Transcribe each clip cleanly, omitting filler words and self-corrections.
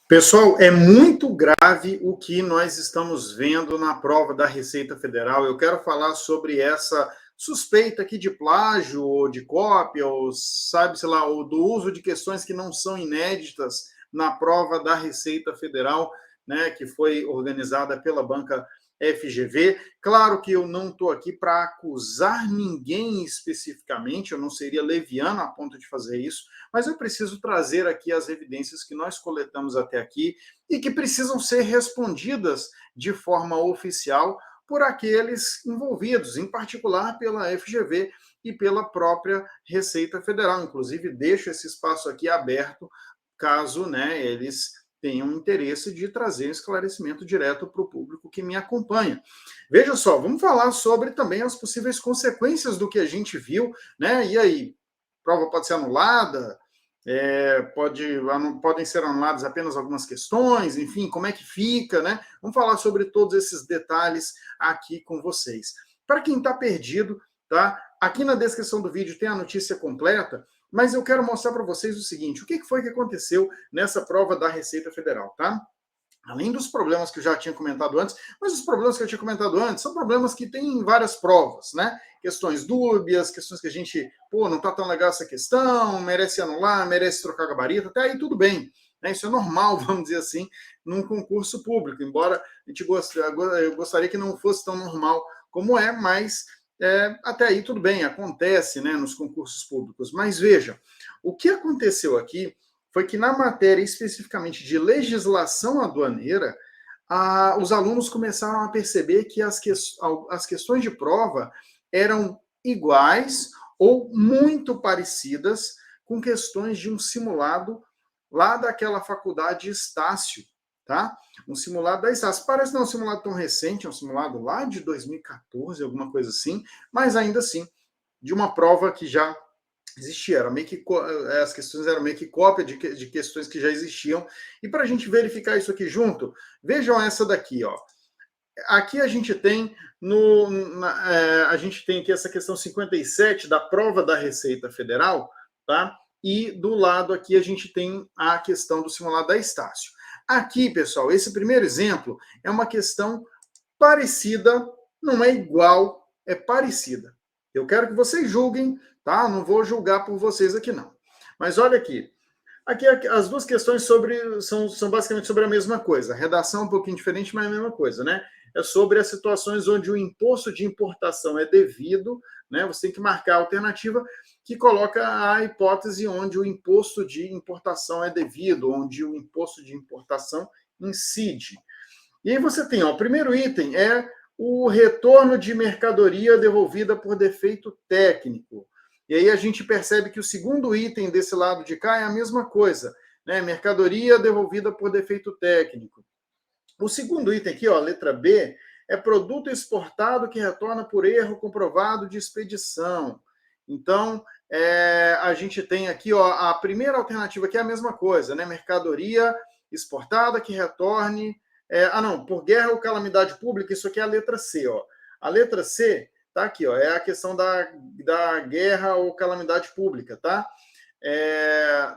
Pessoal, é muito grave o que nós estamos vendo na prova da Receita Federal. Eu quero falar sobre essa suspeita aqui de plágio, ou de cópia, ou sabe, sei lá, ou do uso de questões que não são inéditas na prova da Receita Federal, né, que foi organizada pela banca FGV. Claro que eu não estou aqui para acusar ninguém especificamente, eu não seria leviano a ponto de fazer isso, mas eu preciso trazer aqui as evidências que nós coletamos até aqui e que precisam ser respondidas de forma oficial por aqueles envolvidos, em particular pela FGV e pela própria Receita Federal. Inclusive, deixo esse espaço aqui aberto, caso, né, eles tenham interesse de trazer esclarecimento direto para o público que me acompanha. Veja só, vamos falar sobre também as possíveis consequências do que a gente viu, né? E aí, prova pode ser anulada, podem ser anuladas apenas algumas questões, enfim, como é que fica, né? Vamos falar sobre todos esses detalhes aqui com vocês. Para quem está perdido, tá? Aqui na descrição do vídeo tem a notícia completa, mas eu quero mostrar para vocês o seguinte: o que foi que aconteceu nessa prova da Receita Federal, tá? Além dos problemas que eu já tinha comentado antes, mas os problemas que eu tinha comentado antes são problemas que tem em várias provas, né? Questões dúbias, questões que a gente, não tá tão legal essa questão, merece anular, merece trocar gabarito, até aí tudo bem. Né? Isso é normal, vamos dizer assim, num concurso público, embora eu gostaria que não fosse tão normal como é, mas até aí tudo bem, acontece, né, nos concursos públicos. Mas veja, o que aconteceu aqui foi que na matéria especificamente de legislação aduaneira, os alunos começaram a perceber que as questões de prova eram iguais ou muito parecidas com questões de um simulado lá daquela faculdade Estácio, tá? Um simulado da Estácio. Parece não um simulado tão recente, é um simulado lá de 2014, alguma coisa assim, mas ainda assim, de uma prova que já existia, era meio que, as questões eram meio que cópia de questões que já existiam. E para a gente verificar isso aqui junto, vejam essa daqui, ó. Aqui a gente tem a gente tem aqui essa questão 57 da prova da Receita Federal, tá? E do lado aqui a gente tem a questão do simulado da Estácio. Aqui, pessoal, esse primeiro exemplo é uma questão parecida, não é igual, é parecida. Eu quero que vocês julguem, tá? Não vou julgar por vocês aqui, não. Mas olha aqui. Aqui as duas questões são basicamente sobre a mesma coisa. A redação é um pouquinho diferente, mas é a mesma coisa, né? É sobre as situações onde o imposto de importação é devido, né? Você tem que marcar a alternativa que coloca a hipótese onde o imposto de importação é devido, onde o imposto de importação incide. E aí você tem, ó, o primeiro item é o retorno de mercadoria devolvida por defeito técnico. E aí a gente percebe que o segundo item desse lado de cá é a mesma coisa, né? Mercadoria devolvida por defeito técnico. O segundo item aqui, ó, letra B, é produto exportado que retorna por erro comprovado de expedição. Então, a gente tem aqui, ó, a primeira alternativa que é a mesma coisa, né? Mercadoria exportada que retorne por guerra ou calamidade pública, isso aqui é a letra C, ó. A letra C tá aqui, ó, é a questão da guerra ou calamidade pública, tá?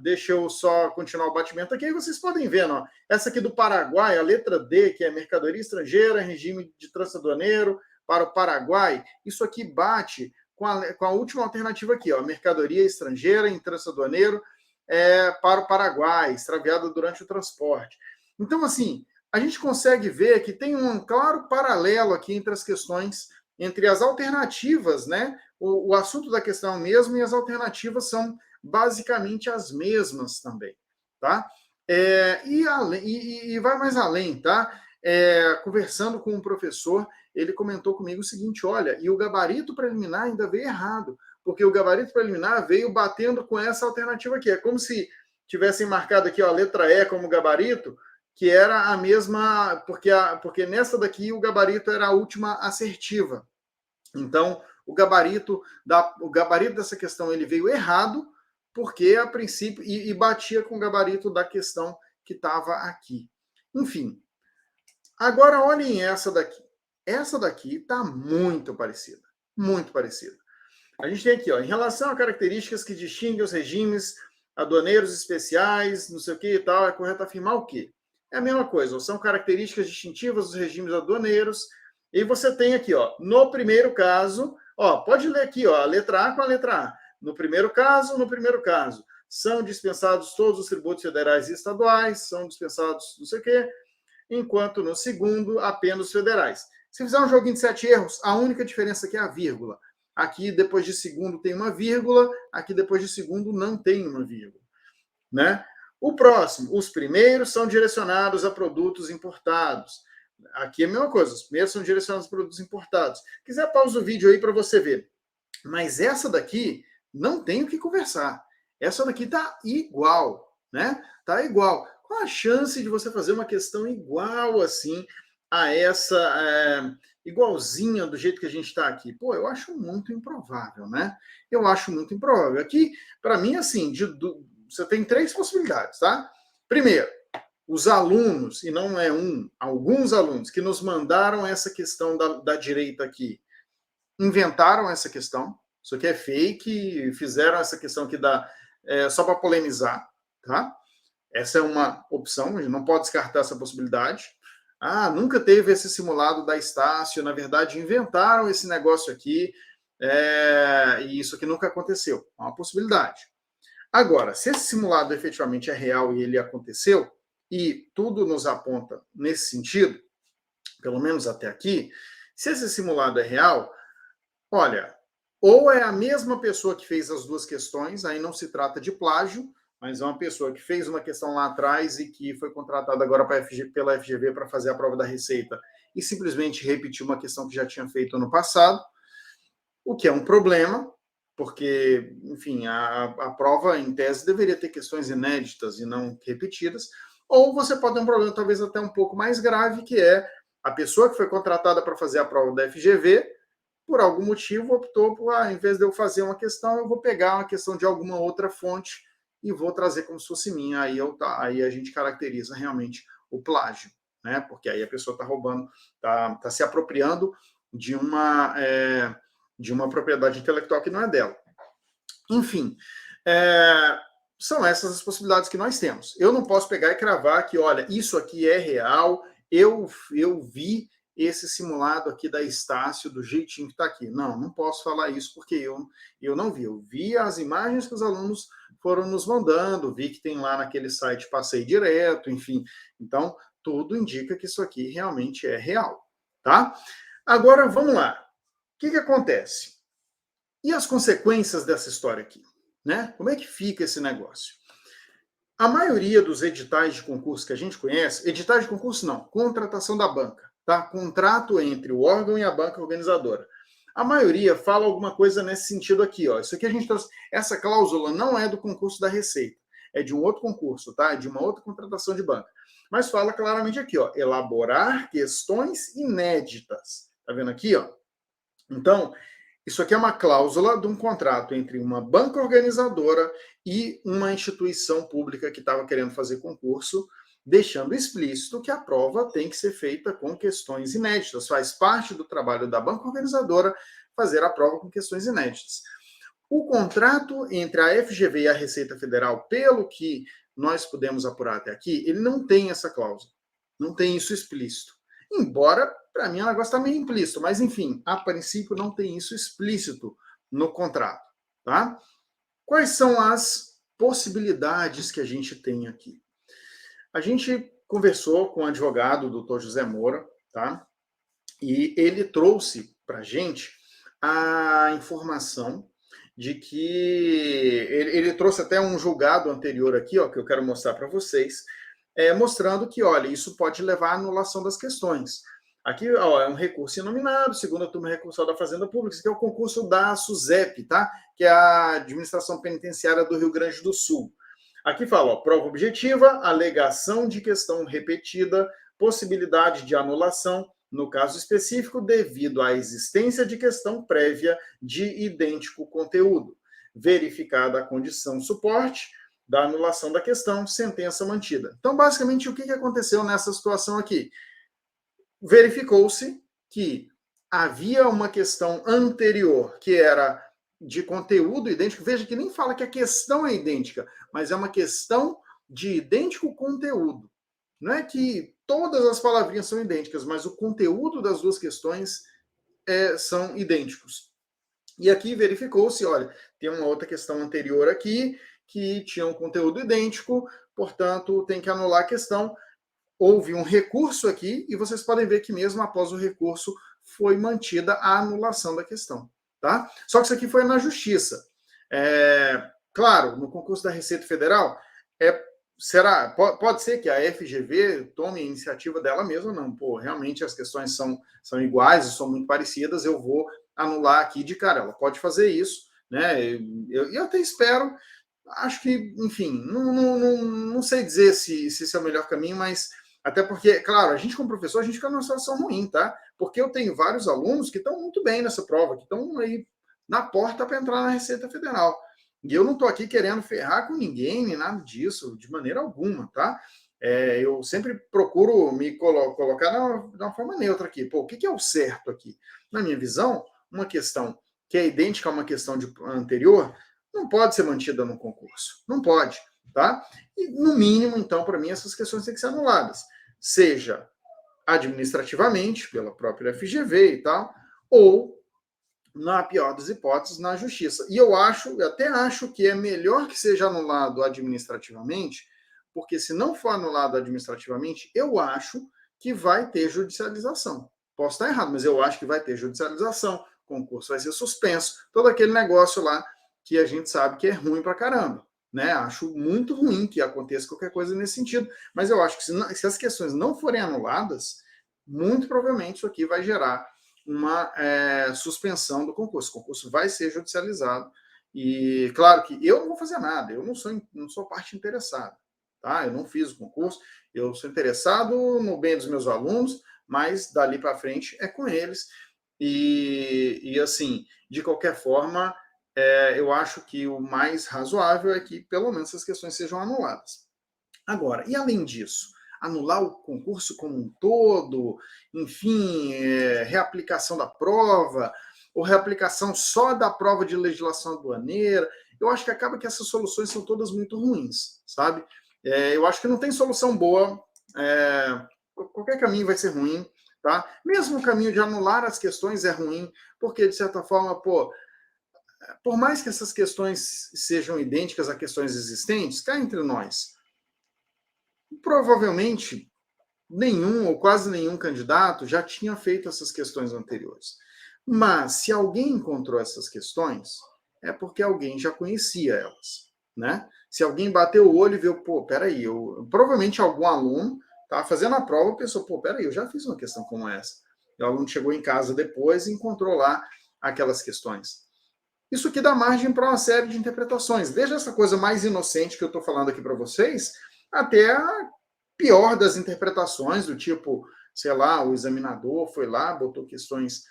Deixa eu só continuar o batimento aqui, aí vocês podem ver, ó. Essa aqui do Paraguai, a letra D, que é mercadoria estrangeira, regime de transaduaneiro para o Paraguai, isso aqui bate com a última alternativa aqui, ó, mercadoria estrangeira em transaduaneiro para o Paraguai, extraviada durante o transporte. Então, assim, a gente consegue ver que tem um claro paralelo aqui entre as questões, entre as alternativas, né? O assunto da questão é o mesmo e as alternativas são basicamente as mesmas também, tá? E vai mais além, tá? Conversando com um professor, ele comentou comigo o seguinte: olha, e o gabarito preliminar ainda veio errado, porque o gabarito preliminar veio batendo com essa alternativa aqui. É como se tivessem marcado aqui, ó, a letra E como gabarito, que era a mesma, porque nessa daqui o gabarito era a última assertiva. Então, o gabarito dessa questão ele veio errado, porque a princípio, e batia com o gabarito da questão que estava aqui. Enfim, agora olhem essa daqui. Essa daqui está muito parecida. Muito parecida. A gente tem aqui, ó, em relação a características que distinguem os regimes aduaneiros especiais, não sei o que e tal, é correto afirmar o quê? É a mesma coisa, são características distintivas dos regimes aduaneiros, e você tem aqui, ó, no primeiro caso, ó, pode ler aqui, ó, a letra A com a letra A. No primeiro caso, são dispensados todos os tributos federais e estaduais, são dispensados não sei o quê, enquanto no segundo, apenas os federais. Se fizer um joguinho de 7 erros, a única diferença aqui é a vírgula. Aqui, depois de segundo, tem uma vírgula, aqui, depois de segundo, não tem uma vírgula. Né? O próximo, os primeiros são direcionados a produtos importados. Aqui é a mesma coisa, os primeiros são direcionados a produtos importados. Se quiser, pausa o vídeo aí para você ver. Mas essa daqui não tem o que conversar. Essa daqui tá igual, né? Tá igual. Qual a chance de você fazer uma questão igual assim a essa, igualzinha do jeito que a gente está aqui? Pô, eu acho muito improvável, né? Eu acho muito improvável. Aqui, para mim, assim, você tem 3 possibilidades, tá? Primeiro, os alunos, e não é alguns alunos que nos mandaram essa questão da direita aqui, inventaram essa questão. Isso aqui é fake, fizeram essa questão aqui só para polemizar, tá? Essa é uma opção, a gente não pode descartar essa possibilidade. Ah, nunca teve esse simulado da Estácio, na verdade inventaram esse negócio aqui, e isso aqui nunca aconteceu. É uma possibilidade. Agora, se esse simulado efetivamente é real e ele aconteceu, e tudo nos aponta nesse sentido, pelo menos até aqui, se esse simulado é real, olha, ou é a mesma pessoa que fez as 2 questões, aí não se trata de plágio, mas é uma pessoa que fez uma questão lá atrás e que foi contratada agora pela FGV para fazer a prova da Receita e simplesmente repetiu uma questão que já tinha feito no passado, o que é um problema, porque, enfim, a prova, em tese, deveria ter questões inéditas e não repetidas, ou você pode ter um problema talvez até um pouco mais grave, que é a pessoa que foi contratada para fazer a prova da FGV, por algum motivo, optou por, em vez de eu fazer uma questão, eu vou pegar uma questão de alguma outra fonte e vou trazer como se fosse minha. Aí a gente caracteriza realmente o plágio, né? Porque aí a pessoa está roubando, está se apropriando de uma propriedade intelectual que não é dela. Enfim, são essas as possibilidades que nós temos. Eu não posso pegar e cravar que, olha, isso aqui é real, eu vi esse simulado aqui da Estácio do jeitinho que está aqui. Não posso falar isso porque eu não vi. Eu vi as imagens que os alunos foram nos mandando, vi que tem lá naquele site Passei Direto, enfim. Então, tudo indica que isso aqui realmente é real, tá? Agora, vamos lá. O que acontece? E as consequências dessa história aqui? Né? Como é que fica esse negócio? A maioria dos editais de concurso que a gente conhece, editais de concurso não, contratação da banca, tá? Contrato entre o órgão e a banca organizadora. A maioria fala alguma coisa nesse sentido aqui, ó. Isso aqui a gente trouxe. Essa cláusula não é do concurso da Receita, é de um outro concurso, tá? É de uma outra contratação de banca. Mas fala claramente aqui, ó, elaborar questões inéditas. Tá vendo aqui, ó? Então, isso aqui é uma cláusula de um contrato entre uma banca organizadora e uma instituição pública que estava querendo fazer concurso, deixando explícito que a prova tem que ser feita com questões inéditas. Faz parte do trabalho da banca organizadora fazer a prova com questões inéditas. O contrato entre a FGV e a Receita Federal, pelo que nós pudemos apurar até aqui, ele não tem essa cláusula. Não tem isso explícito. Embora, para mim, o negócio está meio implícito, mas, enfim, a princípio não tem isso explícito no contrato, tá? Quais são as possibilidades que a gente tem aqui? A gente conversou com o advogado, o doutor José Moura, tá? E ele trouxe para a gente a informação de que ele trouxe até um julgado anterior aqui, ó, que eu quero mostrar para vocês, mostrando que, olha, isso pode levar à anulação das questões. Aqui, ó, é um recurso inominado, segunda turma recursal da Fazenda Pública, isso aqui é o concurso da SUSEP, tá? Que é a Administração Penitenciária do Rio Grande do Sul. Aqui fala, ó, prova objetiva, alegação de questão repetida, possibilidade de anulação, no caso específico, devido à existência de questão prévia de idêntico conteúdo. Verificada a condição suporte da anulação da questão, sentença mantida. Então, basicamente, o que aconteceu nessa situação aqui? Verificou-se que havia uma questão anterior, que era de conteúdo idêntico, veja que nem fala que a questão é idêntica, mas é uma questão de idêntico conteúdo. Não é que todas as palavrinhas são idênticas, mas o conteúdo das duas questões são idênticos. E aqui verificou-se, olha, tem uma outra questão anterior aqui, que tinha um conteúdo idêntico, portanto, tem que anular a questão. Houve um recurso aqui, e vocês podem ver que mesmo após o recurso, foi mantida a anulação da questão. Tá? Só que isso aqui foi na Justiça. Claro, no concurso da Receita Federal, pode ser que a FGV tome a iniciativa dela mesma, não. Pô, realmente as questões são iguais, são muito parecidas, eu vou anular aqui de cara. Ela pode fazer isso, né? Eu até espero, acho que, enfim, não sei dizer se esse é o melhor caminho, mas até porque, claro, a gente como professor, a gente fica numa situação ruim, tá? Porque eu tenho vários alunos que estão muito bem nessa prova, que estão aí na porta para entrar na Receita Federal. E eu não estou aqui querendo ferrar com ninguém, nem nada disso, de maneira alguma, tá? Eu sempre procuro me colocar de uma forma neutra aqui. Pô, o que é o certo aqui? Na minha visão, uma questão que é idêntica a uma questão anterior não pode ser mantida no concurso. Não pode, tá? E, no mínimo, então, para mim, essas questões têm que ser anuladas. Seja administrativamente, pela própria FGV e tal, ou, na pior das hipóteses, na justiça. E eu até acho que é melhor que seja anulado administrativamente, porque se não for anulado administrativamente, eu acho que vai ter judicialização. Posso estar errado, mas eu acho que vai ter judicialização, o concurso vai ser suspenso, todo aquele negócio lá que a gente sabe que é ruim pra caramba. Né? Acho muito ruim que aconteça qualquer coisa nesse sentido, mas eu acho que se as questões não forem anuladas, muito provavelmente isso aqui vai gerar uma suspensão do concurso. O concurso vai ser judicializado e, claro que eu não vou fazer nada, eu não sou parte interessada, tá? Eu não fiz o concurso, eu sou interessado no bem dos meus alunos, mas dali para frente é com eles e assim, de qualquer forma, eu acho que o mais razoável é que pelo menos essas questões sejam anuladas. Agora, e além disso, anular o concurso como um todo, enfim, reaplicação da prova, ou reaplicação só da prova de legislação aduaneira, eu acho que acaba que essas soluções são todas muito ruins, sabe? Eu acho que não tem solução boa, qualquer caminho vai ser ruim, tá? Mesmo o caminho de anular as questões é ruim, porque, de certa forma, por mais que essas questões sejam idênticas a questões existentes, cá entre nós, provavelmente nenhum ou quase nenhum candidato já tinha feito essas questões anteriores. Mas se alguém encontrou essas questões, é porque alguém já conhecia elas, né? Se alguém bateu o olho e viu, pô, peraí, provavelmente algum aluno estava fazendo a prova e pensou, pô, peraí, eu já fiz uma questão como essa. E o aluno chegou em casa depois e encontrou lá aquelas questões. Isso que dá margem para uma série de interpretações. Desde essa coisa mais inocente que eu estou falando aqui para vocês, até a pior das interpretações, do tipo, sei lá, o examinador foi lá, botou questões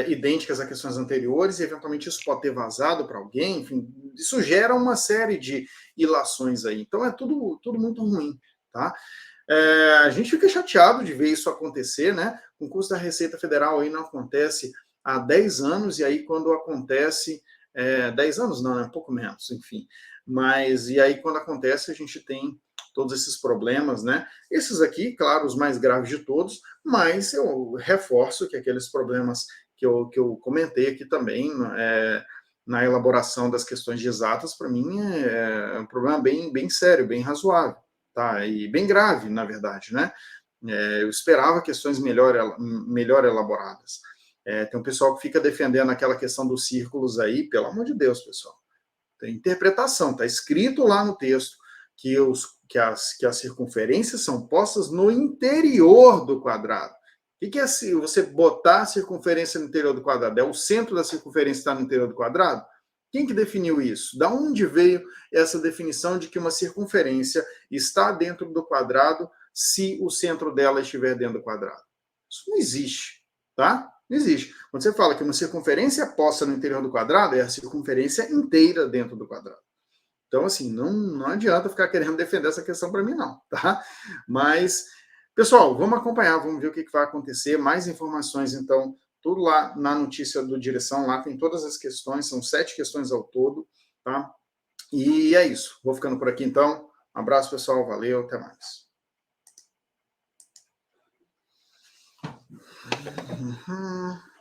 idênticas a questões anteriores, e eventualmente isso pode ter vazado para alguém, enfim, isso gera uma série de ilações aí. Então é tudo muito ruim, tá? A gente fica chateado de ver isso acontecer, né? O concurso da Receita Federal aí não acontece há 10 anos, e aí quando acontece, 10 anos não, é um pouco menos, enfim. Mas, e aí quando acontece, a gente tem todos esses problemas, né? Esses aqui, claro, os mais graves de todos, mas eu reforço que aqueles problemas que eu comentei aqui também, na elaboração das questões de exatas, para mim é um problema bem sério, bem razoável, tá? E bem grave, na verdade, né? Eu esperava questões melhor elaboradas. Tem um pessoal que fica defendendo aquela questão dos círculos aí, pelo amor de Deus, pessoal. Tem interpretação, está escrito lá no texto que as circunferências são postas no interior do quadrado. O que é você botar a circunferência no interior do quadrado? É o centro da circunferência estar no interior do quadrado? Quem que definiu isso? Da onde veio essa definição de que uma circunferência está dentro do quadrado se o centro dela estiver dentro do quadrado? Isso não existe, tá? Não existe. Quando você fala que uma circunferência posta no interior do quadrado, é a circunferência inteira dentro do quadrado. Então, assim, não adianta ficar querendo defender essa questão para mim, não, tá? Mas, pessoal, vamos acompanhar, vamos ver o que vai acontecer. Mais informações, então, tudo lá na notícia do Direção, lá tem todas as questões, são 7 questões ao todo, tá? E é isso. Vou ficando por aqui, então. Um abraço, pessoal. Valeu, até mais. Uhum.